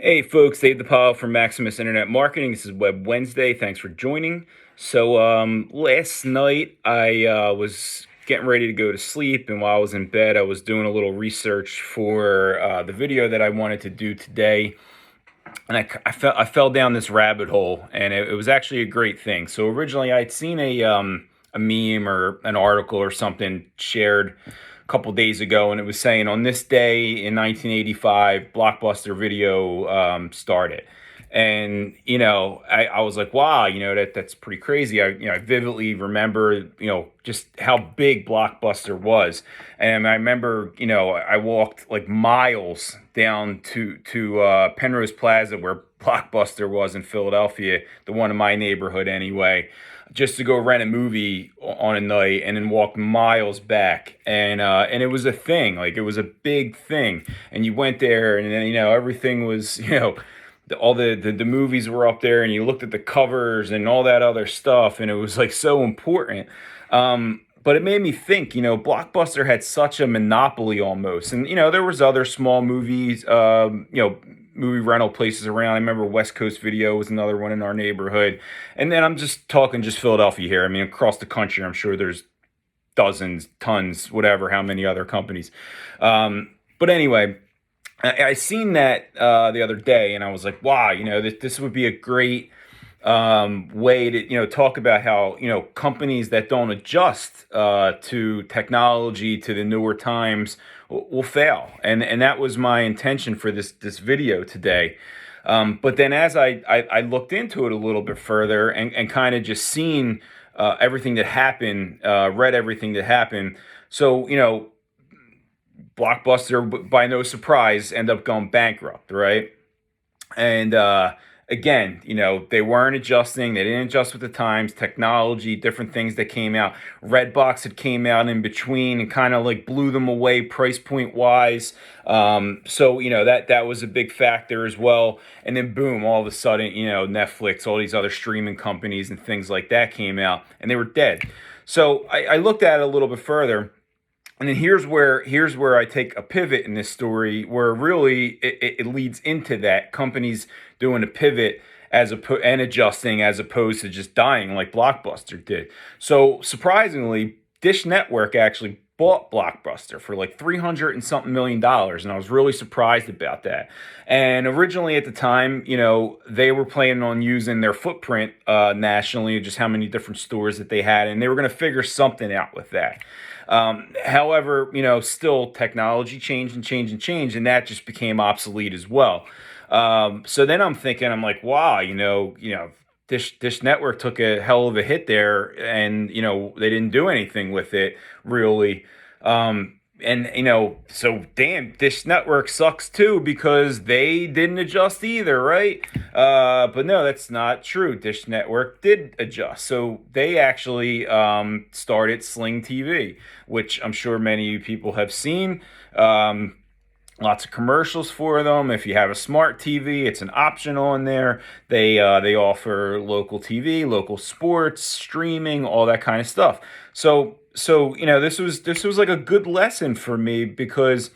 Hey folks, Dave the Pile from Maximus Internet Marketing. This is Web Wednesday. Thanks for joining. Last night I was getting ready to go to sleep, and while I was in bed, I was doing a little research for the video that I wanted to do today. And I fell down this rabbit hole, and it was actually a great thing. So originally, I'd seen a meme or an article or something shared a couple days ago, and it was saying on this day in 1985, Blockbuster Video started. And I was like, wow, that's pretty crazy. I vividly remember just how big Blockbuster was, and I remember I walked like miles down to Penrose Plaza where Blockbuster was in Philadelphia, the one in my neighborhood anyway, just to go rent a movie on a night and then walk miles back. And it was a thing, like it was a big thing. And you went there, and then everything was all the movies were up there, and you looked at the covers and all that other stuff, and it was like so important. But it made me think, Blockbuster had such a monopoly almost, and there was other small movies, movie rental places around. I remember West Coast Video was another one in our neighborhood, and then I'm just talking just Philadelphia here. I mean, across the country, I'm sure there's dozens, tons, whatever, how many other companies. But anyway. I seen that the other day, and I was like, "Wow, this would be a great way to talk about how companies that don't adjust to technology, to the newer times, will fail." And that was my intention for this video today. But then as I looked into it a little bit further and kind of just seen everything that happened, read everything that happened. So Blockbuster, by no surprise, end up going bankrupt, right? And again, they weren't adjusting. They didn't adjust with the times, technology, different things that came out. Redbox had came out in between and kind of like blew them away price point wise. That was a big factor as well. And then boom, all of a sudden, Netflix, all these other streaming companies and things like that came out, and they were dead. So I looked at it a little bit further. And then here's where I take a pivot in this story, where really it leads into that companies doing a pivot and adjusting as opposed to just dying like Blockbuster did. So surprisingly, Dish Network actually bought Blockbuster for like $300 and something million, and I was really surprised about that. And originally at the time, they were planning on using their footprint nationally, just how many different stores that they had, and they were going to figure something out with that. However, still technology changed and changed and changed, and that just became obsolete as well. So then I'm like, wow, Dish Network took a hell of a hit there, and they didn't do anything with it really. So damn, Dish Network sucks too because they didn't adjust either, right? But no, that's not true. Dish Network did adjust. So they actually started SlingTv, which I'm sure many people have seen. Lots of commercials for them. If you have a smart TV, it's an option on there. They offer local TV, local sports, streaming, all that kind of stuff. So this was like a good lesson for me because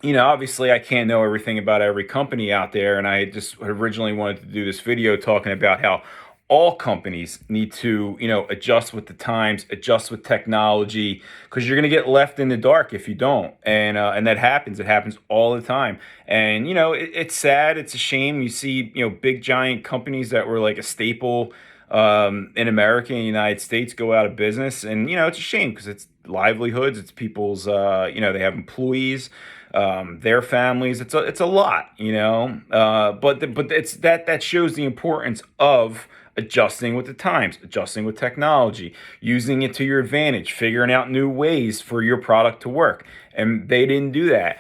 obviously I can't know everything about every company out there, and I just originally wanted to do this video talking about how all companies need to, adjust with the times, adjust with technology, because you're going to get left in the dark if you don't. And that happens. It happens all the time. And, it's sad. It's a shame. You see, big giant companies that were like a staple in America and the United States go out of business. And, it's a shame because it's livelihoods. It's people's, they have employees, their families. It's a lot, but it's that shows the importance of adjusting with the times, adjusting with technology, using it to your advantage, figuring out new ways for your product to work. And they didn't do that.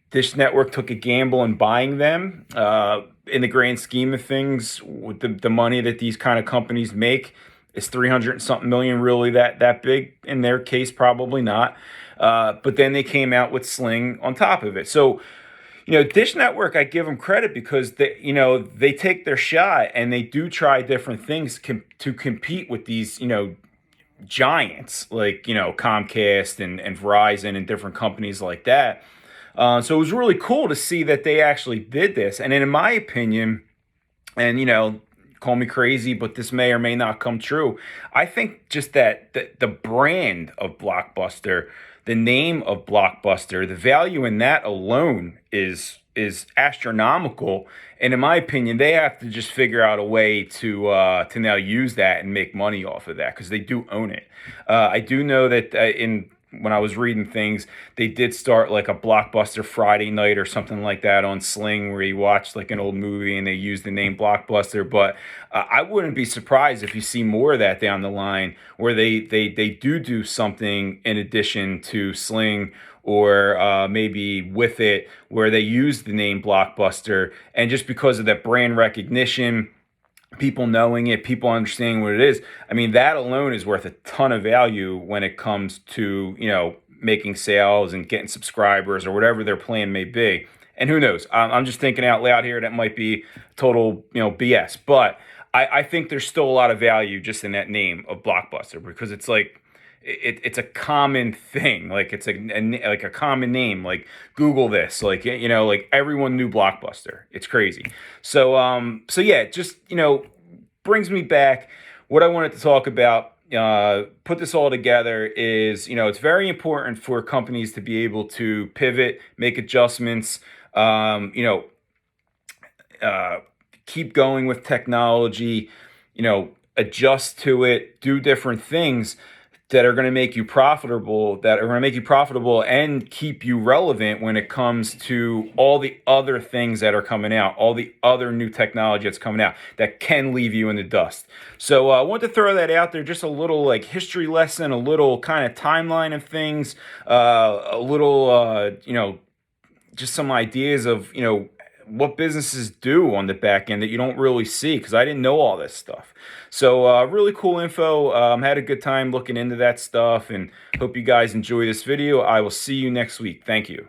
Dish Network took a gamble in buying them. In the grand scheme of things, with the money that these kind of companies make, is 300 and something million really that big? In their case, probably not. But then they came out with Sling on top of it. So, Dish Network, I give them credit because they take their shot and they do try different things to compete with these, giants like, Comcast and Verizon and different companies like that. So it was really cool to see that they actually did this. And in my opinion, and call me crazy, but this may or may not come true. I think just that the brand of Blockbuster, the name of Blockbuster, the value in that alone is astronomical. And in my opinion, they have to just figure out a way to now use that and make money off of that because they do own it. I do know that in when I was reading things, they did start like a Blockbuster Friday night or something like that on Sling, where you watch like an old movie and they use the name Blockbuster. But I wouldn't be surprised if you see more of that down the line, where they do something in addition to Sling, or maybe with it, where they use the name Blockbuster, and just because of that brand recognition, people knowing it, people understanding what it is. I mean, that alone is worth a ton of value when it comes to, making sales and getting subscribers or whatever their plan may be. And who knows? I'm just thinking out loud here. That might be total, BS. But I think there's still a lot of value just in that name of Blockbuster, because it's like, it's a common thing. Like it's like a common name. Like Google this. Like like everyone knew Blockbuster. It's crazy. So yeah, just brings me back. What I wanted to talk about, put this all together, is it's very important for companies to be able to pivot, make adjustments. Keep going with technology. Adjust to it, do different things that are going to make you profitable, and keep you relevant when it comes to all the other things that are coming out, all the other new technology that's coming out that can leave you in the dust. So I want to throw that out there, just a little like history lesson, a little kind of timeline of things, a little, just some ideas of, what businesses do on the back end that you don't really see, because I didn't know all this stuff. So really cool info. Had a good time looking into that stuff, and hope you guys enjoy this video. I will see you next week. Thank you.